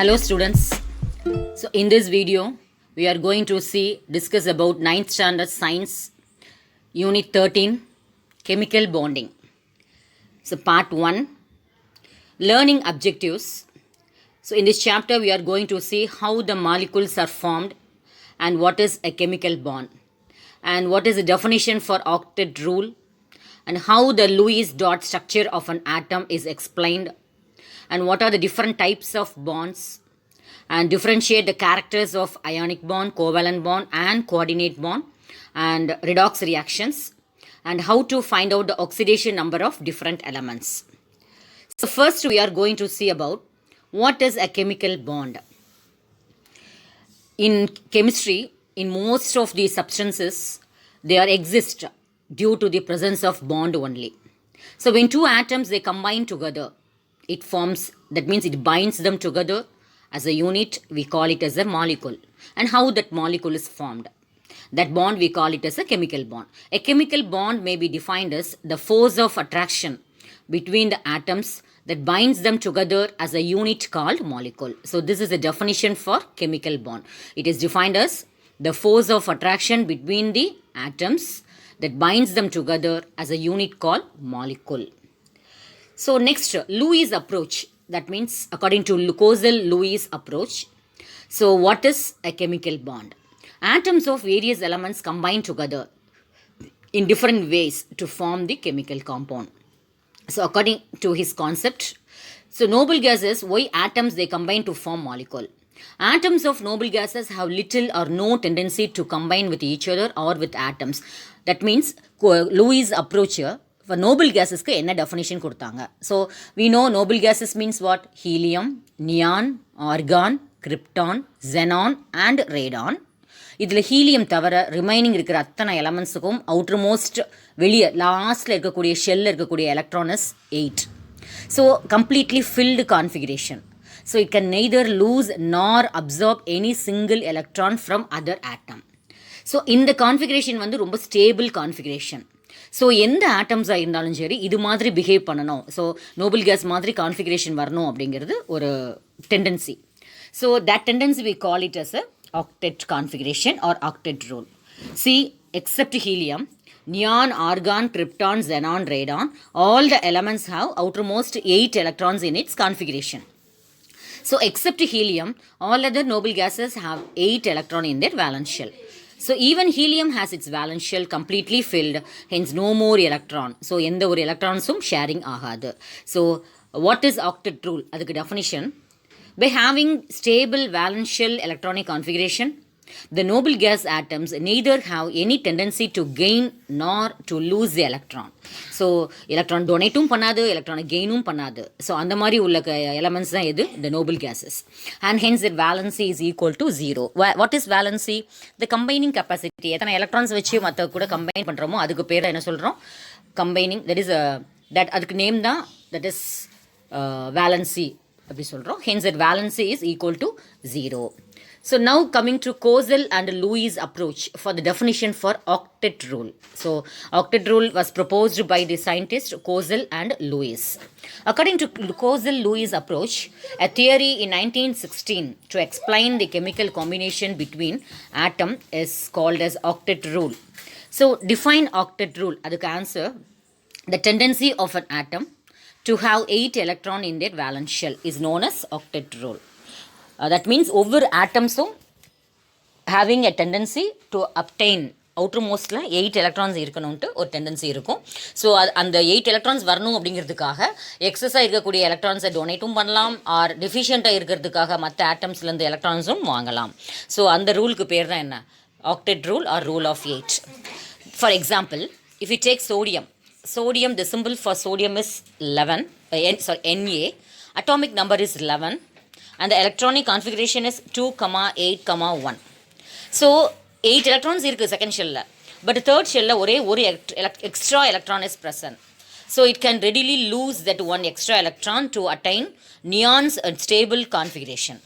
Hello students. So in this video we are going to discuss about 9th standard science unit 13 chemical bonding. So part 1 learning objectives. So in this chapter we are going to see how the molecules are formed and what is a chemical bond and what is the definition for octet rule and how the Lewis dot structure of an atom is explained and what are the different types of bonds and differentiate the characters of ionic bond, covalent bond and coordinate bond and redox reactions and how to find out the oxidation number of different elements. So first we are going to see about what is a chemical bond. In chemistry, in most of the substances, they exist due to the presence of bond only. So when two atoms they combine together, it forms, that means it binds them together as a unit, we call it as a molecule. And how that molecule is formed, that bond we call it as a chemical bond. A chemical bond may be defined as the force of attraction between the atoms that binds them together as a unit called molecule. So this is a definition for chemical bond. It is defined as the force of attraction between the atoms that binds them together as a unit called molecule. So next, Lewis approach. That means according to Kozel-Lewis approach. So what is a chemical bond? Atoms of various elements combine together in different ways to form the chemical compound. So according to his concept, so noble gases, why atoms they combine to form molecule? Atoms of noble gases have little or no tendency to combine with each other or with atoms. That means Lewis approach here. For noble gases ku enna definition கொடுத்தாங்க. So we know noble gases means what? Helium, neon, argon, krypton, xenon and radon. இதில் helium தவிர remaining இருக்கிற அத்தனை எலமெண்ட்ஸுக்கும் outermost வெளியே லாஸ்ட்டில் இருக்கக்கூடிய ஷெல்லில் இருக்கக்கூடிய electron is 8. So completely filled configuration. So it can neither lose nor absorb any single electron from other atom. So இந்த கான்ஃபிகரேஷன் வந்து ரொம்ப ஸ்டேபிள் கான்ஃபிகரேஷன். ஸோ எந்த ஆட்டம்ஸாக இருந்தாலும் சரி இது மாதிரி பிஹேவ் பண்ணணும், ஸோ நோபல் கேஸ் மாதிரி கான்ஃபிகரேஷன் வரணும் அப்படிங்கிறது ஒரு tendency. So that tendency we call it as a octet configuration or octet rule. See, except helium, neon, argon, krypton, xenon, radon, all the elements have outermost 8 electrons in its configuration. So except helium, all other noble gases have 8 electrons in their valence shell. So even helium has its valence shell completely filled, hence no more electron. So எந்த ஒரு electronsum sharing ஆகாது. So what is octet rule? அதுக்கு definition. By having stable valence shell electronic configuration, the noble gas atoms neither have any tendency to gain nor to lose the electron. So electron donateum பண்ணாது, electron gainum பண்ணாது. So அந்த மாதிரி உள்ள elements தான் எது? The noble gases. And hence their valency is equal to 0. What is valency? The combining capacity. எத்தனை electrons வச்சு மற்ற கூட combine பண்ணுறோமோ அதுக்கு பேர் என்ன சொல்கிறோம்? Combining. That is that அதுக்கு நேம் தான், that is valency. Hence that valency is equal to 0. So now coming to Kozel and Lewis approach for the definition for octet rule. So octet rule was proposed by the scientists Kozel and Lewis. According to Kozel-Lewis approach, a theory in 1916 to explain the chemical combination between atom is called as octet rule. So define octet rule. Adukku answer, the tendency of an atom to have 8 electron in their valence shell is known as octet rule. That means ஒவ்வொரு ஆட்டம்ஸும் having a tendency to obtain outermostல 8 electrons இருக்கணும்ட்டு ஒரு tendency இருக்கும். So அந்த 8 electrons வரணும் அப்படிங்கிறதுக்காக எக்ஸஸாக இருக்கக்கூடிய எலக்ட்ரான்ஸை டொனேட்டும் பண்ணலாம், ஆர் டெஃபிஷியண்ட்டாக இருக்கிறதுக்காக மற்ற ஆட்டம்ஸ்லேருந்து எலக்ட்ரான்ஸும் வாங்கலாம். ஸோ அந்த ரூலுக்கு பேர் தான் என்ன? Octet rule or rule of 8. For example, if you take sodium, the symbol for sodium is 11, Na, atomic number is 11 and the electronic configuration is 2, 8, 1. So 8 electrons irukku second shell la, but third shell la ஒரு extra electron is present. So it can readily lose that one extra electron to attain neon's stable configuration.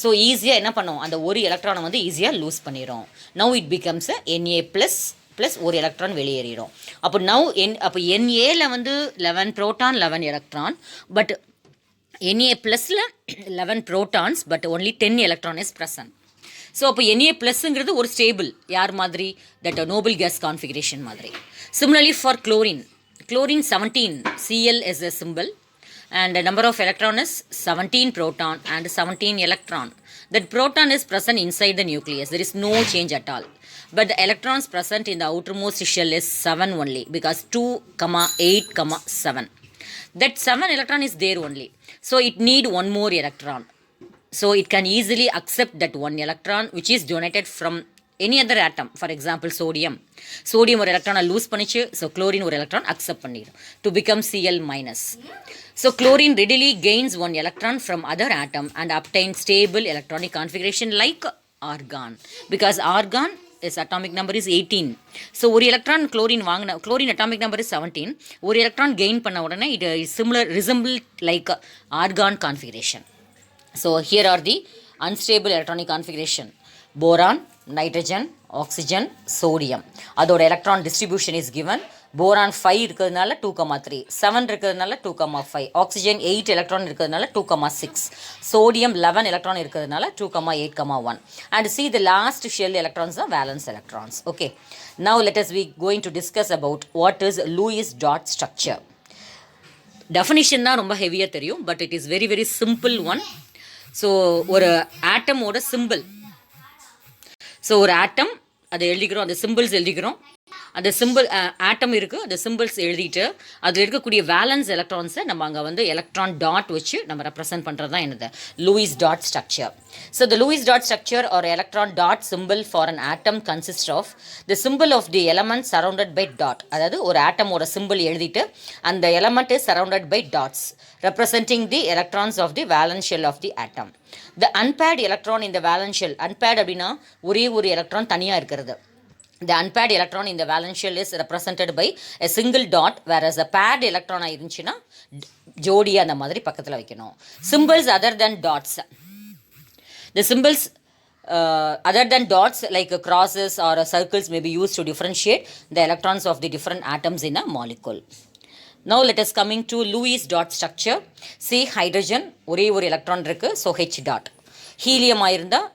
So ஈஸியாக என்ன பண்ணும், அந்த ஒரு எலக்ட்ரானை வந்து ஈஸியாக loose பண்ணிடும். Now it becomes a Na plus plus ஒரு எலக்ட்ரான் வெளியேறிடும். அப்போ நவ் அப்போ NAல வந்து 11 ப்ரோட்டான் 11 எலக்ட்ரான், பட் Na ப்ளஸில் 11 protons but only 10 electron is present. So அப்போ Na ப்ளஸ்ங்கிறது ஒரு ஸ்டேபிள் யார் மாதிரி, தட் நோபல் கேஸ் கான்ஃபிகரேஷன் மாதிரி. Similarly for chlorine 17 Cl is a symbol and the number of electron is 17 proton and 17 electron. That proton is present inside the nucleus, there is no change at all, but the electrons present in the outermost shell is 7 only, because 2 8 7, that 7 electron is there only, so it need one more electron. So it can easily accept that one electron which is donated from any other atom. For example, sodium ஒரு electron lose பண்ணிச்சு, so chlorine ஒரு electron accept பண்ணிடும் to become Cl minus. So chlorine readily gains one electron from other atom and obtains stable electronic configuration like argon, because argon its atomic number is 18. So ஒரு electron chlorine atomic number is 17, ஒரு electron gain பண்ண உடனே it is similar resemble like argon configuration. So here are the unstable electronic configuration: boron, nitrogen, oxygen, sodium. அதோட electron distribution is given. boron 5 இருக்கிறதுனால 2,3, 7 இருக்கிறதுனால 2,5, oxygen 8 electron இருக்கிறதுனால 2,6, sodium 11 electron இருக்கிறதுனால 2,8,1. And see the last shell electrons are valence electrons. Okay, now let us be going to discuss about what is Lewis dot structure. Definition தான் ரொம்ப ஹெவியாக தெரியும், but it is very very simple one. So ஒரு ஆட்டமோட simple, so ஒரு ஆட்டம் அதை எழுதிக்கிறோம், அந்த சிம்பிள்ஸ் எழுதிக்கிறோம், அந்த சிம்பிள் ஆட்டம் இருக்குது, அந்த சிம்பிள்ஸ் எழுதிட்டு அதில் இருக்கக்கூடிய வேலன்ஸ் எலக்ட்ரான்ஸை நம்ம அங்கே வந்து எலக்ட்ரான் டாட் வச்சு நம்ம ரெப்ரசென்ட் பண்ணுறது தான் என்னது Lewis dot structure. So the Lewis dot structure are electron dot symbol for an atom consist of the symbol of the element surrounded by dot. அதாவது ஒரு ஆட்டமோட சிம்பிள் எழுதிட்டு அந்த element is surrounded by dots representing the electrons of the valence shell of the atom. The unpaired electron in the valence shell, unpaired அப்படின்னா ஒரே ஒரு electron தனியாக இருக்கிறது. The unpaired electron in the valence shell is represented by a single dot, whereas a paired electron இருந்துச்சுன்னா ஜோடியாக அந்த மாதிரி பக்கத்தில் வைக்கணும். Symbols other than dots, the symbols other than dots like crosses or circles may be used to differentiate the electrons of the different atoms in a molecule. Now let us coming to Lewis dot structure. See, hydrogen ஒரே ஒரு electron இருக்குது, so H dot. Helium ஆயிருந்தால்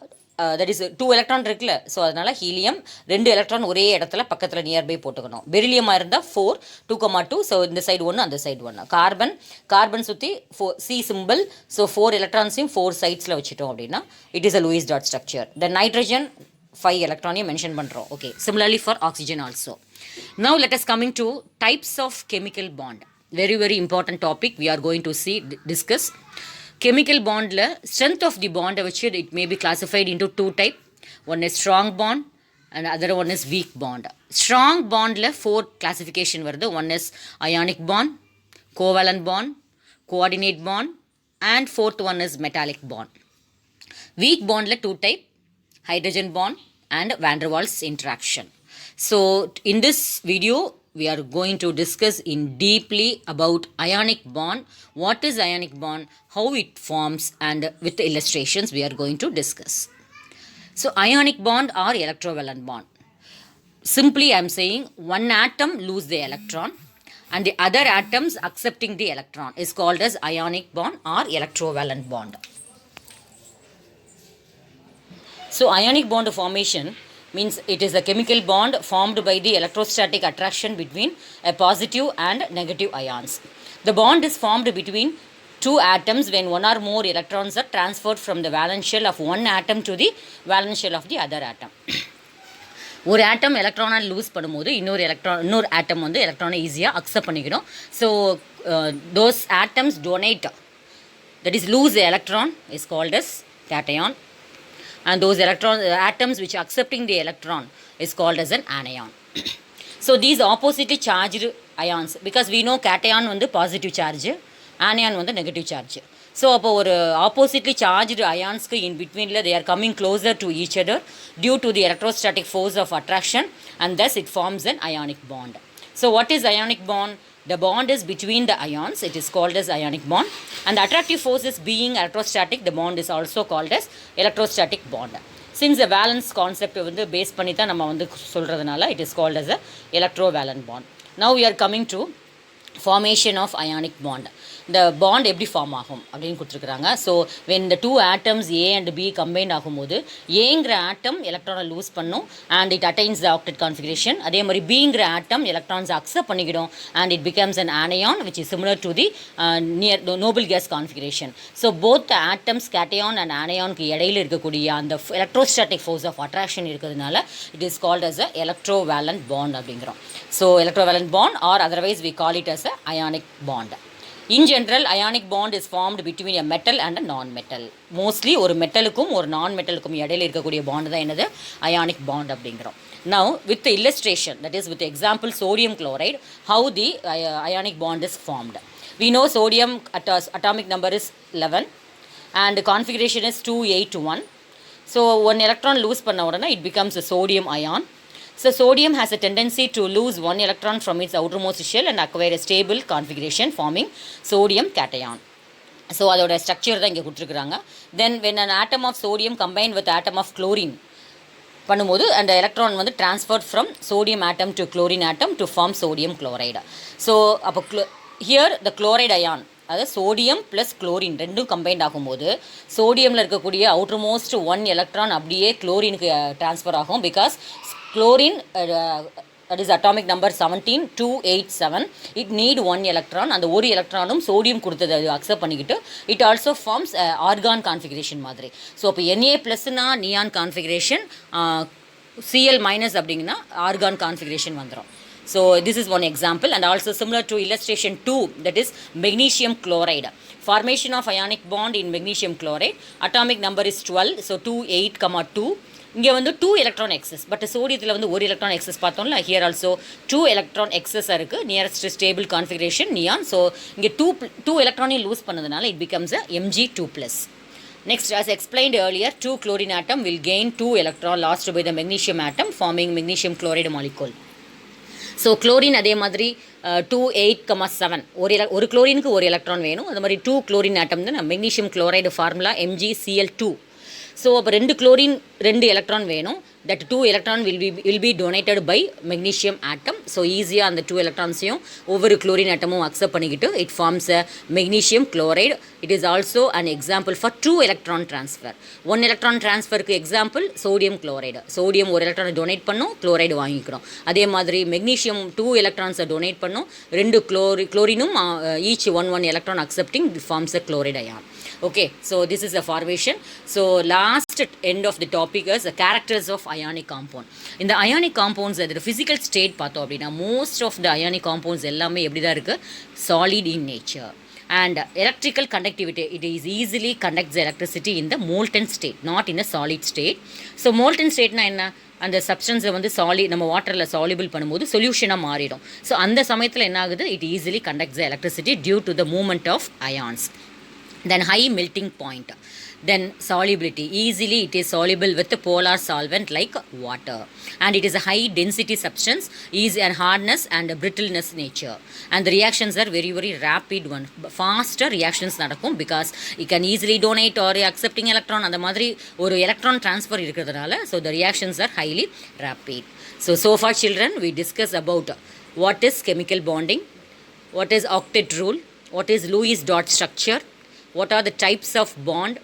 that is 2 electron இருக்குல்ல, so அதனால் helium 2 electron ஒரே இடத்துல பக்கத்தில் nearby போட்டுக்கணும். பெரிலியமாக இருந்தால் 4 2,2, ஸோ இந்த சைடு 1 அந்த சைடு 1. கார்பன் சுற்றி சி சிம்பிள், ஸோ 4 எலக்ட்ரான்ஸையும் 4 சைட்ஸில் வச்சுட்டோம் அப்படின்னா it is a Lewis dot structure. The nitrogen 5 எலக்ட்ரானையும் மென்ஷன் பண்ணுறோம். Okay, similarly for oxygen also. Now let us coming to types of chemical bond. Very very important topic we are going to see discuss. Chemical bondல strength of the bond வச்சு it may be classified into 2 type. One is strong bond and other one is weak bond. Strong bondல 4 classification வருது. One is ionic bond, covalent bond, coordinate bond, and fourth one is metallic bond. Weak bondல 2 type, hydrogen bond and van der Waals interaction. So in this video we are going to discuss in deeply about ionic bond, what is ionic bond, how it forms, and with the illustrations we are going to discuss. So ionic bond or electrovalent bond, simply I am saying one atom lose the electron and the other atoms accepting the electron is called as ionic bond or electrovalent bond. So ionic bond formation means it is a chemical bond formed by the electrostatic attraction between a positive and negative ions. The bond is formed between two atoms when one or more electrons are transferred from the valence shell of one atom to the valence shell of the other atom. ஒரு ஆட்டம் எலக்ட்ரானை loose பண்ணும்போது இன்னொரு ஆட்டம் வந்து எலக்ட்ரானை ஈஸியாக accept பண்ணிக்கணும். So those atoms donate, that is lose electron is called as cation, and those atoms which are accepting the electron is called as an anion. So these oppositely charged ions, because we know cation வந்து positive charge, anion வந்து negative charge. So அப்போ ஒரு oppositely charged ionsக்கு in betweenல they are coming closer to each other due to the electrostatic force of attraction, and thus it forms an ionic bond. So what is ionic bond? The bond is between the ions, it is called as ionic bond, and the attractive force is being electrostatic, the bond is also called as electrostatic bond. Since the valence concept வந்து base பண்ணி தான் நம்ம வந்து சொல்கிறதுனால it is called as a electrovalent bond. Now we are coming to formation of ionic bond. இந்த bond எப்படி form ஆகும் அப்படின்னு கொடுத்துருக்குறாங்க. So when the two atoms A and B combined ஆகும்போது ஏங்கிற ஆட்டம் எலக்ட்ரானை லூஸ் பண்ணும் and it attains the octet configuration. அதே மாதிரி Bங்கிற ஆட்டம் எலக்ட்ரான்ஸ் அக்செப்ட் பண்ணிக்கிடும் and it becomes an anion which is similar to the noble gas configuration. So both the atoms cation and anionக்கு இடையில இருக்கக்கூடிய அந்த electrostatic force of attraction இருக்கிறதுனால it is called as a electrovalent bond அப்படிங்கிறோம். So electrovalent bond or otherwise we call it as a ionic bond. In general, ionic bond is formed between a metal and a non-metal. Mostly ஒரு மெட்டலுக்கும் ஒரு நான் மெட்டலுக்கும் இடையில இருக்கக்கூடிய bond தான் என்னது ionic bond அப்படிங்கிறோம். Now with the illustration, that is with the example sodium chloride, how the ionic bond is formed. We know sodium atomic number is 11 and configuration is 281. So one electron lose பண்ண உடனே it becomes a sodium ion. So sodium has a tendency to lose one electron from its outermost shell and acquire a stable configuration forming sodium cation. So அதோட structure தான் இங்கே கொடுத்துருக்குறாங்க. Then when an atom of sodium combined with atom of chlorine பண்ணும்போது அந்த electron வந்து transferred from sodium atom to chlorine atom to form sodium chloride. So அப்போ here the chloride ion, அதாவது sodium plus chlorine ரெண்டும் combined ஆகும்போது சோடியமில் இருக்கக்கூடிய outermost one electron அப்படியே குளோரினுக்கு ட்ரான்ஸ்ஃபர் ஆகும். Because chlorine that is atomic number 17287, it need one electron. அந்த ஒரு எலக்ட்ரானும் சோடியம் கொடுத்தது அது அக்செப்ட் பண்ணிக்கிட்டு it also forms argon configuration மாதிரி. ஸோ இப்போ Na ப்ளஸ்னா நியான் கான்ஃபிகரேஷன், Cl மைனஸ் அப்படிங்கன்னா ஆர்கான் கான்ஃபிகரேஷன் வந்துடும். So this is one example, and also similar to illustration 2, that is magnesium chloride. Formation of ionic bond in magnesium chloride. Atomic number is 12, so 28,2. இங்கே வந்து 2 electron excess, but சோடியத்தில் வந்து ஒரு electron excess பார்த்தோம்ல, here also 2 electron excess இருக்குது, nearest stable configuration neon. So இங்கே two எலக்ட்ரானையும் loose பண்ணதுனால it becomes a Mg2+. Next, as explained earlier, 2 chlorine atom will gain 2 electron lost by the magnesium atom, forming magnesium chloride molecule. So chlorine அதே மாதிரி 2,8,7 ஒரு குளோரினுக்கு ஒரு electron வேணும். அது மாதிரி 2 chlorine ஆட்டம் தான் magnesium chloride formula MgCl2. So அப்போ 2 chlorine 2 electron வேணும். that 2 electron will be donated by magnesium atom. So ஈஸியாக அந்த 2 எலக்ட்ரான்ஸையும் ஒவ்வொரு குளோரின் ஆட்டமும் அக்செப்ட் பண்ணிக்கிட்டு it forms a magnesium chloride. It is also an example for 2 electron transfer. 1 electron transferக்கு example sodium chloride. Sodium ஒரு எலக்ட்ரானை donate பண்ணும், குளோரைடு வாங்கிக்கிறோம். அதே மாதிரி மெக்னீஷியம் 2 எலக்ட்ரான்ஸை டொனேட் பண்ணும், 2 குளோரினும் each 1 electron accepting forms a chloride ion. Okay, so this is a formation. So last end of the topic is the characters of ionic compound. In the ionic compounds, the physical state பார்த்தோம் அப்படின்னா most of the ionic compounds எல்லாமே எப்படி தான் இருக்குது, solid in nature. And electrical conductivity, it is easily conducts the electricity in the molten state, not in a solid state. So molten stateனா என்ன, அந்த சப்ஸ்டன்ஸை வந்து நம்ம வாட்டரில் சால்யூபிள் பண்ணும்போது சொல்யூஷனாக மாறிடும். ஸோ அந்த சமயத்தில் என்ன ஆகுது, it easily conducts the electricity due to the movement of ions. Then high melting point. Then solubility, easily it is soluble with a polar solvent like water, and it is a high density substance, easy and hardness and brittleness nature, and the reactions are very very rapid one, faster reactions நடக்கும் because it can easily donate or accepting electron அந்த மாதிரி ஒரு electron transfer இருக்கிறதுனால so the reactions are highly rapid. So far children we discuss about what is chemical bonding, what is octet rule, what is Lewis dot structure, what are the types of bond,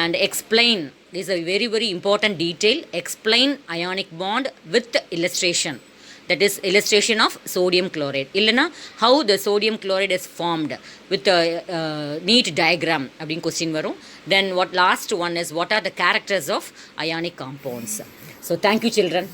and explain, this is a very very important detail, explain ionic bond with illustration, that is illustration of sodium chloride illana how the sodium chloride is formed with a neat diagram அப்படினு question வரும். Then what last one is what are the characters of ionic compounds. So thank you children.